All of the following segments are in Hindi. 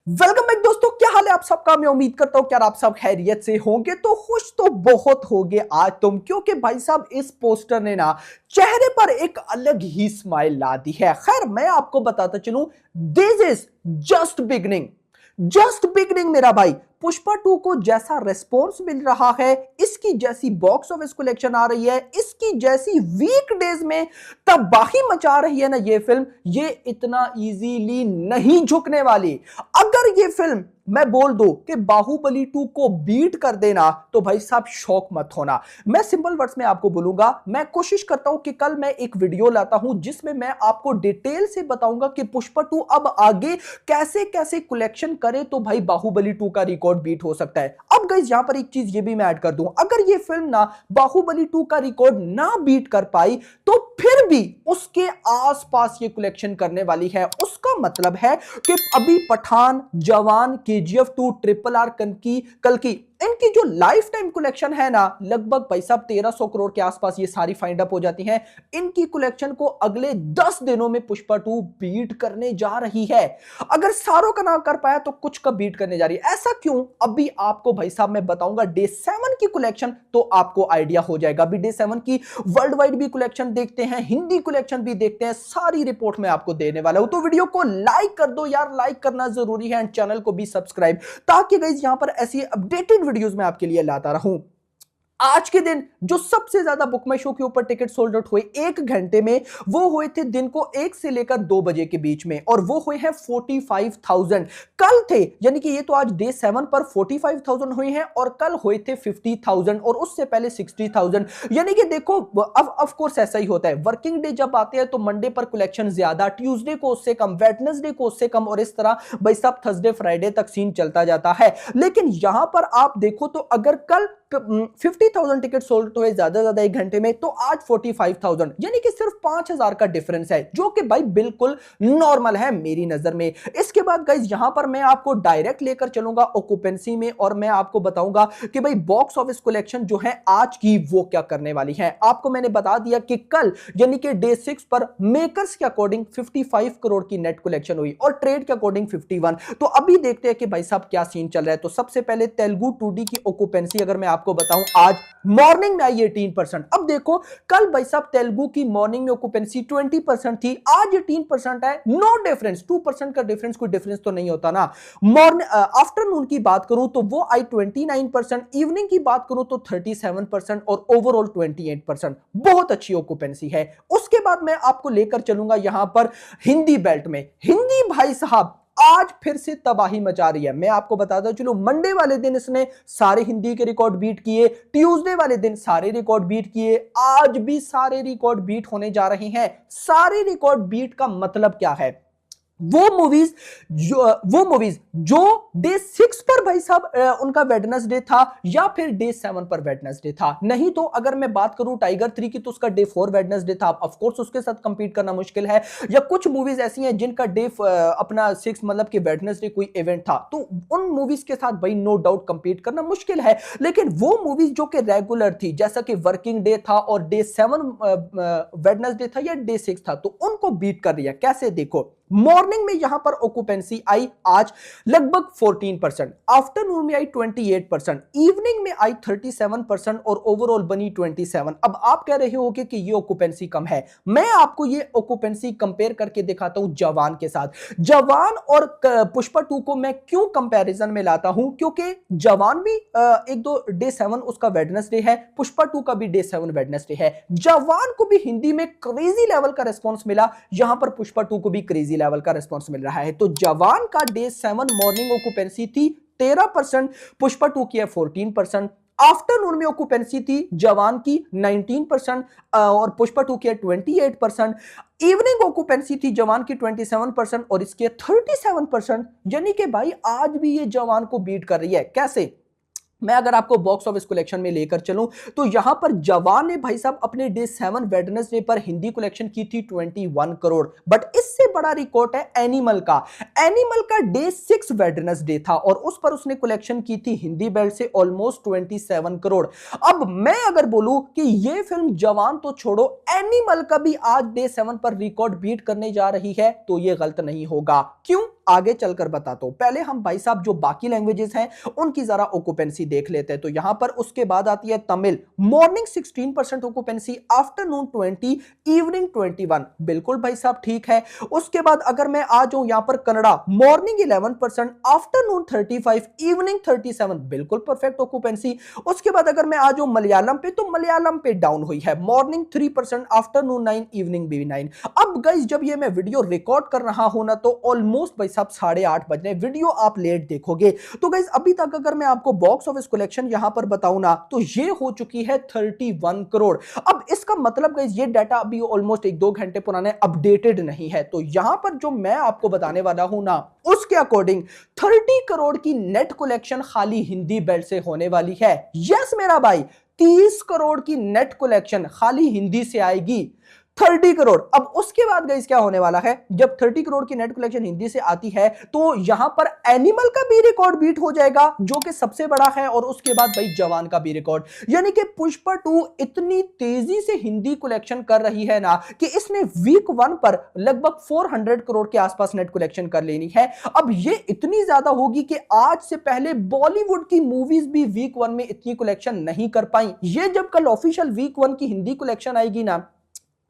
वेलकम बैक दोस्तों, क्या हाल है आप सबका। मैं उम्मीद करता हूं कि आप सब खैरियत से होंगे। तो खुश तो बहुत होगे आज तुम, क्योंकि भाई साहब इस पोस्टर ने ना चेहरे पर एक अलग ही स्माइल ला दी है। खैर मैं आपको बताता चलूं, this is just beginning, just beginning मेरा भाई। पुष्पा 2 को जैसा रेस्पॉन्स मिल रहा है, इसकी जैसी बॉक्स ऑफिस कलेक्शन आ रही है, इसकी जैसी वीकडेज में तबाही मचा रही है ना ये फिल्म, ये इतना इजीली नहीं झुकने वाली। अगर ये फिल्म मैं बोल दूं कि बाहुबली 2 को बीट कर देना, तो भाई साहब शौक मत होना। मैं सिंपल वर्ड्स में आपको बोलूंगा, मैं कोशिश करता हूं कि कल मैं एक वीडियो लाता हूं जिसमें मैं आपको डिटेल से बताऊंगा कि पुष्पा 2 अब आगे कैसे कैसे कलेक्शन करे तो भाई बाहुबली 2 का रिकॉर्ड बीट हो सकता है। अब गाइस यहां पर एक चीज ये भी मैं ऐड कर दूं, अगर ये फिल्म ना बाहुबली 2 का रिकॉर्ड ना बीट कर पाई तो फिर भी उसके आसपास ये कलेक्शन करने वाली है। उसका मतलब है कि अभी पठान, जवान, केजीएफ 2, ट्रिपल आर, कल्कि इनकी जो लाइफ टाइम कलेक्शन है ना, लगभग भाई साहब 1300 करोड़ के आसपास ये सारी फाइंड अप हो जाती हैं। इनकी कलेक्शन को अगले 10 दिनों में पुष्पा 2 बीट करने जा रही है। अगर सारों का ना कर पाया तो कुछ का बीट करने जा रही है। ऐसा क्यों, अभी आपको भाई साहब मैं बताऊंगा। डे 7 की कलेक्शन तो आपको आइडिया हो जाएगा। अभी डे 7 की वर्ल्ड वाइड भी कलेक्शन देखते हैं, हिंदी कलेक्शन भी देखते हैं, सारी रिपोर्ट में आपको देने वाला हूं। तो वीडियो को लाइक कर दो यार, लाइक करना जरूरी है, एंड चैनल को भी सब्सक्राइब, ताकि गाइस यहां पर ऐसी अपडेटेड वीडियोस मैं आपके लिए लाता रहूं। आज के दिन जो सबसे ज्यादा बुक माई शो के ऊपर टिकट सोल्ड आउट हुए एक घंटे में, वो हुए थे दिन को 1 से लेकर 2 बजे के बीच में, और वो हुए हैं 45,000। कल थे, यानी कि ये तो आज डे 7 पर 45,000 हुए हैं, और कल हुए थे 50,000, और उससे पहले 60,000। यानी कि देखो, अब ऑफ कोर्स ऐसा ही होता है, वर्किंग डे जब आते हैं तो मंडे पर कलेक्शन ज्यादा, ट्यूसडे को उससे कम, वेडनेसडे को उससे कम, और इस तरह भाई साहब थर्सडे फ्राइडे तक सीन चलता जाता है। लेकिन यहां पर आप देखो तो अगर कल 50,000 टिकट सोल्ड हुए ज्यादा एक घंटे में, तो आज 45,000, यानी कि सिर्फ 5,000 का डिफरेंस है, जो कि भाई बिल्कुल नॉर्मल है मेरी नजर में। इसके बाद गाइस यहां पर मैं आपको डायरेक्ट लेकर चलूंगा ऑक्यूपेंसी में, और मैं आपको बताऊंगा कि भाई बॉक्स ऑफिस कलेक्शन जो है आज की वो क्या करने वाली है। आपको मैंने बता दिया कि कल यानी कि डे 6 पर मेकर्स के अकॉर्डिंग 55 करोड़ की नेट कलेक्शन हुई, और ट्रेड के अकॉर्डिंग 51। तो अभी देखते हैं कि भाई साहब क्या सीन चल रहा है। तो सबसे पहले तेलुगु 2D की ऑक्यूपेंसी अगर मैं आपको बताऊं, आज मॉर्निंग में आई 18%। अब देखो, कल भाई साहब तेलुगु की मॉर्निंग में ऑक्यूपेंसी 20% थी, आज 18% है। नो डिफरेंस, 2% का डिफरेंस, कोई डिफरेंस तो नहीं होता ना। मॉर्निंग आफ्टरनून की बात करूं तो वो आई 29%, इवनिंग की बात करूं तो 37%, और ओवरऑल 28%। बहुत अच्छी ऑक्यूपेंसी है। उसके बाद मैं आपको लेकर चलूंगा यहां पर हिंदी बेल्ट में। हिंदी भाई साहब आज फिर से तबाही मचा रही है। मैं आपको बताता चलूं, मंडे वाले दिन इसने सारे हिंदी के रिकॉर्ड बीट किए, ट्यूसडे वाले दिन सारे रिकॉर्ड बीट किए, आज भी सारे रिकॉर्ड बीट होने जा रहे हैं। सारे रिकॉर्ड बीट का मतलब क्या है? वो मूवीज जो डे 6 पर भाई साहब उनका वेडनेसडे था, या फिर डे 7 पर वेडनेसडे था। नहीं तो अगर मैं बात करूं टाइगर 3 की, तो उसका डे 4 वेडनेसडे था। ऑफ कोर्स उसके साथ कंपीट करना मुश्किल है। या कुछ मूवीज ऐसी हैं जिनका डे अपना 6 मतलब कि वेडनेसडे कोई इवेंट था, तो उन मूवीज के साथ भाई नो डाउट कंपीट करना मुश्किल है। लेकिन वो मूवीज जो कि रेगुलर थी, जैसा कि वर्किंग डे था और डे 7 वेडनेसडे था या डे 6 था, तो उनको बीट कर रही है। कैसे? देखो, मॉर्निंग में यहां पर ऑक्यूपेंसी आई आज लगभग 14%, आफ्टरनून में आई 28%, इवनिंग में आई 37%, और ओवरऑल बनी 27। अब आप कह रहे हो कि ये ऑक्यूपेंसी कम है। मैं आपको ये ऑक्यूपेंसी कंपेयर करके दिखाता हूं जवान के साथ। जवान और पुष्पा 2 को मैं क्यों कंपैरिजन में लाता हूं? क्योंकि जवान भी एक दो डे 7 उसका वेडनेसडे है, पुष्पा 2 का भी डे 7 वेडनेसडे है। जवान को भी हिंदी में क्रेजी लेवल का रिस्पॉन्स मिला, यहां पर पुष्पा 2 को भी क्रेजी लेवल का रिस्पॉन्स मिल रहा है। तो जवान का डे 7 मॉर्निंग ऑक्यूपेंसी थी 13%, पुष्पा 2 की है 14%। आफ्टरनून में ऑक्यूपेंसी थी जवान की 19%, और पुष्पा 2 की है 28%। इवनिंग ऑक्यूपेंसी थी जवान की 27%, और इसकी है 37%। यानी कि भाई आज भी ये जवान को बीट कर रही है। कैसे? मैं अगर आपको बॉक्स ऑफिस कलेक्शन में लेकर चलूं, तो यहां पर जवान ने भाई साहब अपने डे 7 वेडनेसडे पर हिंदी कलेक्शन की थी 21 करोड़। बट इससे बड़ा रिकॉर्ड है एनिमल का। एनिमल का डे 6 वेडनेसडे था, और उस पर उसने कलेक्शन की थी हिंदी बेल्ट से ऑलमोस्ट 27 करोड़। अब मैं अगर बोलूं कि ये फिल्म जवान तो छोड़ो, एनिमल का भी आज डे 7 पर रिकॉर्ड बीट करने जा रही है, तो ये गलत नहीं होगा। क्यों? आगे चलकर बताता हूं। पहले हम भाई साहब जो बाकी लैंग्वेजेस हैं उनकी जरा ऑक्यूपेंसी देख लेते हैं। तो यहां पर उसके बाद आती है Tamil, morning 16% occupancy, afternoon 20, evening 21। बिल्कुल भाई साहब ठीक है। उसके बाद अगर मैं आ जाऊं यहां पर कन्नड़ा, मॉर्निंग 11%, आफ्टरनून 35, इवनिंग 37। बिल्कुल परफेक्ट ऑक्यूपेंसी। उसके बाद अगर मैं आ जाऊं मलयालम पे, तो मलयालम पे डाउन हुई है, मॉर्निंग 3%, आफ्टरनून 9, इवनिंग भी 9। अब गाइस जब ये मैं वीडियो रिकॉर्ड कर रहा हूं ना, तो ऑलमोस्ट भाई साहब 8:30 बज रहे हैं। वीडियो आप लेट देखोगे। तो गाइस अभी तक अगर मैं आपको बॉक्स ऑफिस कलेक्शन यहां पर बताऊं ना, तो ये हो चुकी है 31 करोड़। अब इसका मतलब गाइस ये डाटा अभी ऑलमोस्ट 1-2 घंटे पुराने, अपडेटेड नहीं है। तो यहां पर जो मैं आपको बताने वाला हूं ना, उसके अकॉर्डिंग 30 करोड़ की नेट कलेक्शन खाली हिंदी बेल्ट से होने वाली है। यस मेरा भाई, 30 करोड़ की नेट कलेक्शन खाली हिंदी से आएगी। 30 करोड़। अब उसके बाद गाइस क्या होने वाला है, जब 30 करोड़ की नेट कलेक्शन हिंदी से आती है, तो यहां पर एनिमल का भी रिकॉर्ड बीट हो जाएगा, जो कि सबसे बड़ा है। और उसके बाद भाई जवान का भी रिकॉर्ड। यानी कि पुष्पा 2 इतनी तेजी से हिंदी कलेक्शन कर रही है ना, कि इसने वीक 1 पर लगभग 400 करोड़ के आसपास नेट कलेक्शन कर लेनी है। अब ये इतनी ज्यादा होगी कि आज से पहले बॉलीवुड की मूवीज भी वीक 1 में इतनी कलेक्शन नहीं कर पाई। ये जब कल ऑफिशियल वीक 1 की हिंदी कलेक्शन आएगी ना,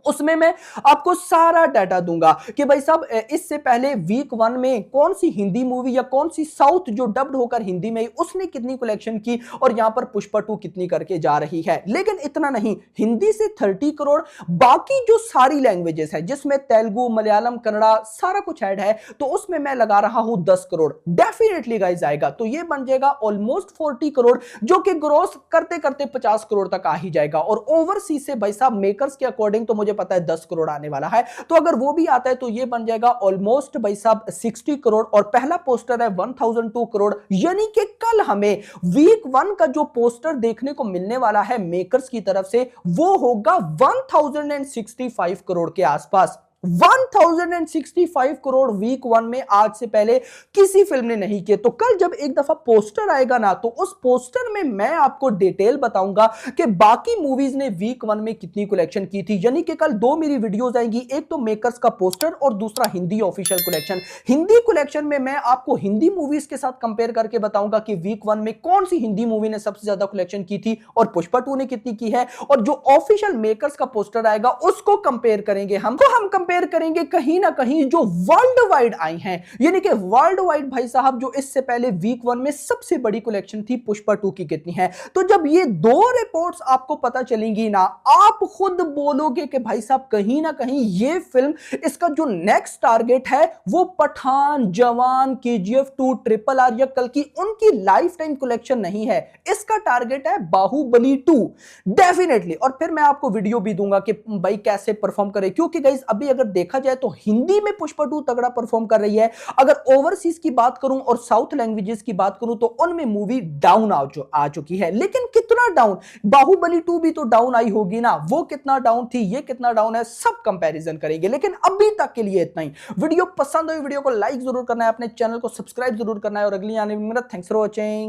उसमें मैं आपको सारा डाटा दूंगा कि भाई साहब इससे पहले वीक 1 में कौन सी हिंदी मूवी या कौन सी साउथ जो डब्ड होकर हिंदी में उसने कितनी कलेक्शन की, और यहां पर पुष्पा 2 कितनी करके जा रही है। लेकिन इतना नहीं, हिंदी से 30 करोड़, बाकी जो सारी लैंग्वेजेस है जिसमें तेलुगु, मलयालम, कन्नड़ा सारा कुछ ऐड है, तो उसमें मैं लगा रहा हूं 10 करोड़ डेफिनेटली गाइस आएगा। तो ये बन जाएगा ऑलमोस्ट 40 करोड़, जो कि ग्रोस करते करते 50 करोड़ तक आ ही जाएगा। और ओवरसीज से भाई साहब मेकर्स के अकॉर्डिंग तो मुझे पता है 10 करोड़ आने वाला है। तो अगर वो भी आता है तो ये बन जाएगा ऑलमोस्ट भाई साहब 60 करोड़। और पहला पोस्टर है 1002 करोड़। यानी कि कल हमें वीक 1 का जो पोस्टर देखने को मिलने वाला है मेकर्स की तरफ से, वो होगा 1065 करोड़ के आसपास। 1065 करोड़ वीक 1 में आज से पहले किसी फिल्म ने नहीं किए। तो कल जब एक दफा पोस्टर आएगा ना, तो उस पोस्टर में मैं आपको डिटेल बताऊंगा कि बाकी मूवीज ने वीक 1 में कितनी कलेक्शन की थी। यानी कि कल 2 मेरी वीडियोस आएंगी, एक तो मेकर्स का पोस्टर और दूसरा Hindi official collection. Hindi collection में मैं आपको हिंदी मूवीज के साथ कंपेयर करके बताऊंगा कि वीक 1 में कौन सी हिंदी मूवी ने सबसे ज्यादा कलेक्शन की थी और पुष्पा 2 ने कितनी की है। और जो ऑफिशियल मेकर्स का पोस्टर आएगा उसको कंपेयर करेंगे, हम कंपेयर करेंगे कहीं ना कहीं जो वर्ल्ड वाइड आई हैं। यानी कि वर्ल्ड वाइड भाई साहब जो इससे पहले वीक 1 में सबसे बड़ी कलेक्शन थी पुष्पा 2 की कितनी है। तो जब ये दो रिपोर्ट्स आपको पता चलेंगी ना, आप खुद बोलोगे कि भाई साहब कहीं ना कहीं ये फिल्म, इसका जो नेक्स्ट टारगेट है वो पठान, जवान, KGF 2, RRR या कल की उनकी लाइफ टाइम कलेक्शन नहीं है। इसका टारगेट है बाहुबली 2 डेफिनेटली। और फिर मैं आपको वीडियो भी दूंगा कि भाई कैसे परफॉर्म करे, क्योंकि गाइस अभी अगर देखा जाए तो हिंदी में पुष्पा 2 तगड़ा परफॉर्म कर रही है। अगर ओवरसीज की बात करूं और साउथ लैंग्वेजेस की बात करूं तो उनमें मूवी डाउन आ चुकी है। लेकिन कितना डाउन, बाहुबली 2 भी तो डाउन आई होगी ना, वो कितना डाउन थी, ये कितना डाउन है, सब कंपैरिजन करेंगे। लेकिन अभी तक के लिए इतना ही। वीडियो पसंद हुई, वीडियो को लाइक जरूर करना है, अपने चैनल को सब्सक्राइब जरूर करना है, और अगली आने में थैंक्स फॉर वॉचिंग।